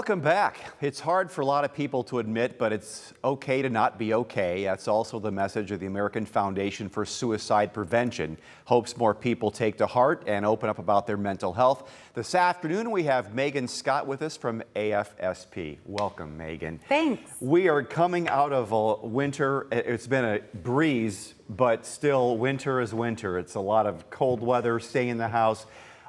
Welcome back. It's hard for a lot of people to admit, but it's okay to not be okay. That's also the message of the American Foundation for Suicide Prevention. Hopes more people take to heart and open up about their mental health. This afternoon, we have Megan Scott with us from AFSP. Welcome, Megan. Thanks. We are coming out of a winter. It's been a breeze, but still winter is winter. It's a lot of cold weather, staying in the house,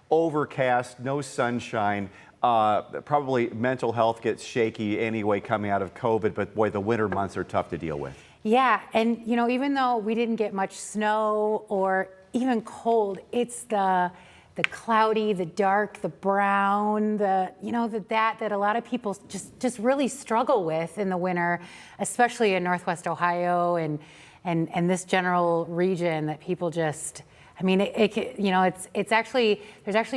overcast, no sunshine. Probably mental health gets shaky anyway coming out of COVID, but boy, the winter months are tough to deal with. Yeah, and even though we didn't get much snow or even cold, it's the cloudy, the dark, the brown, that a lot of people just really struggle with in the winter, especially in Northwest Ohio and this general region that people just. I mean, there's actually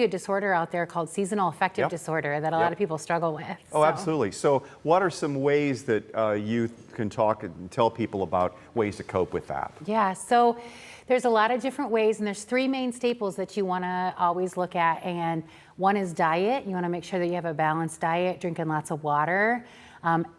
a disorder out there called seasonal affective disorder that a lot of people struggle with. Oh, absolutely. So what are some ways that you can talk and tell people about ways to cope with that? Yeah, so there's a lot of different ways, and there's three main staples that you want to always look at. And one is diet. You want to make sure that you have a balanced diet, drinking lots of water,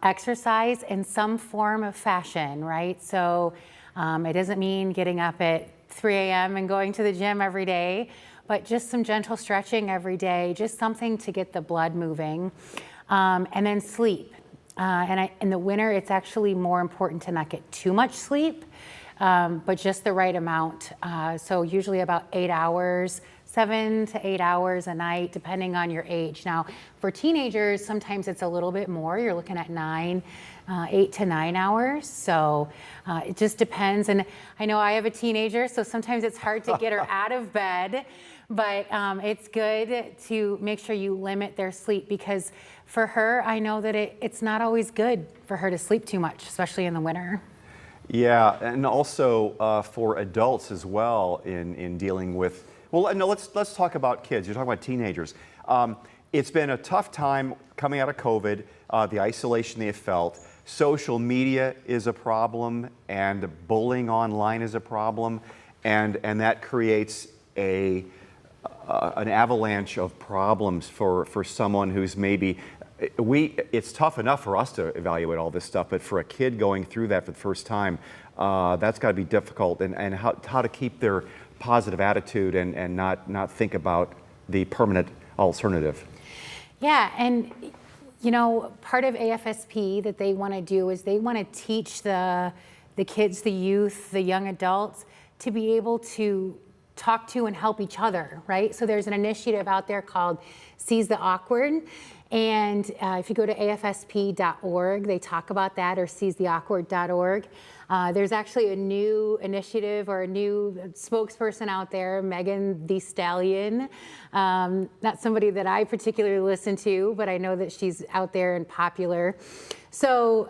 exercise, and some form of fashion, right? So it doesn't mean getting up at 3 a.m. and going to the gym every day, but just some gentle stretching every day, just something to get the blood moving. And then sleep. In the winter, it's actually more important to not get too much sleep, but just the right amount. So usually about 8 hours, 7 to 8 hours a night, depending on your age. Now, for teenagers, sometimes it's a little bit more. You're looking at 8 to 9 hours. So it just depends. And I know I have a teenager, so sometimes it's hard to get her out of bed, but it's good to make sure you limit their sleep, because for her, I know that it's not always good for her to sleep too much, especially in the winter. Yeah, and also for adults as well in dealing with, well, no, let's talk about kids. You're talking about teenagers. It's been a tough time coming out of COVID, the isolation they have felt. Social media is a problem, and bullying online is a problem, and that creates an avalanche of problems for someone who's maybe, it's tough enough for us to evaluate all this stuff, but for a kid going through that for the first time, that's got to be difficult, and how to keep their positive attitude and not think about the permanent alternative. Yeah, and part of AFSP that they want to do is they want to teach the kids, the youth, the young adults to be able to talk to and help each other, right? So there's an initiative out there called Seize the Awkward. And if you go to afsp.org, they talk about that, or seizetheawkward.org. There's actually a new initiative or a new spokesperson out there, Megan Thee Stallion. Not somebody that I particularly listen to, but I know that she's out there and popular. So,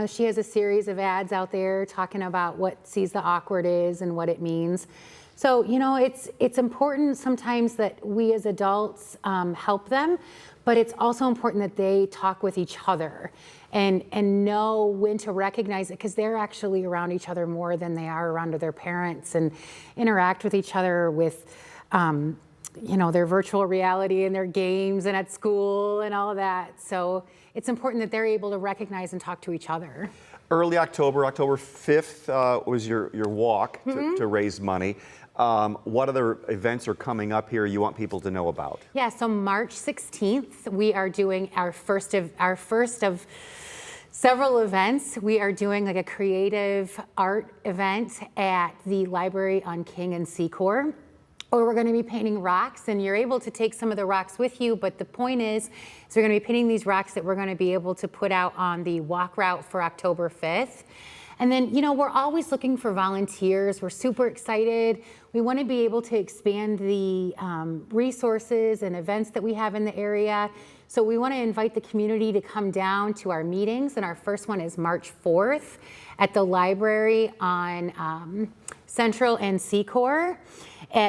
she has a series of ads out there talking about what Seize the Awkward is and what it means. So, it's important sometimes that we as adults help them, but it's also important that they talk with each other and know when to recognize it, because they're actually around each other more than they are around their parents, and interact with each other with, their virtual reality and their games and at school and all of that. So it's important that they're able to recognize and talk to each other. Early October, October 5th was your walk to raise money. What other events are coming up here you want people to know about? Yeah, so March 16th, we are doing our first of several events. We are doing like a creative art event at the library on King and Secor, or we're going to be painting rocks, and you're able to take some of the rocks with you, but the point is we're going to be painting these rocks that we're going to be able to put out on the walk route for October 5th. And then, we're always looking for volunteers. We're super excited. We want to be able to expand the resources and events that we have in the area. So we want to invite the community to come down to our meetings. And our first one is March 4th at the library on Central and Secor.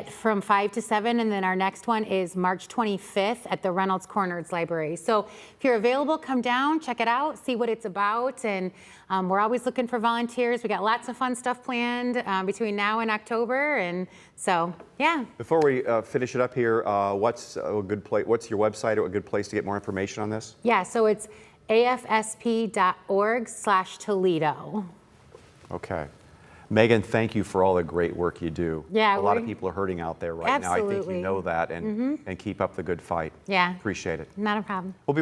from 5 to 7, and then our next one is March 25th at the Reynolds Corners Library. So if you're available, come down, check it out, see what it's about, and we're always looking for volunteers. We got lots of fun stuff planned between now and October, and so yeah. Before we finish it up here, what's a good place? What's your website or a good place to get more information on this? Yeah, so it's afsp.org/Toledo. Okay. Megan, thank you for all the great work you do. Yeah, a lot of people are hurting out there right now. I think you Absolutely. know that, and keep up the good fight. Yeah. Appreciate it. Not a problem. We'll be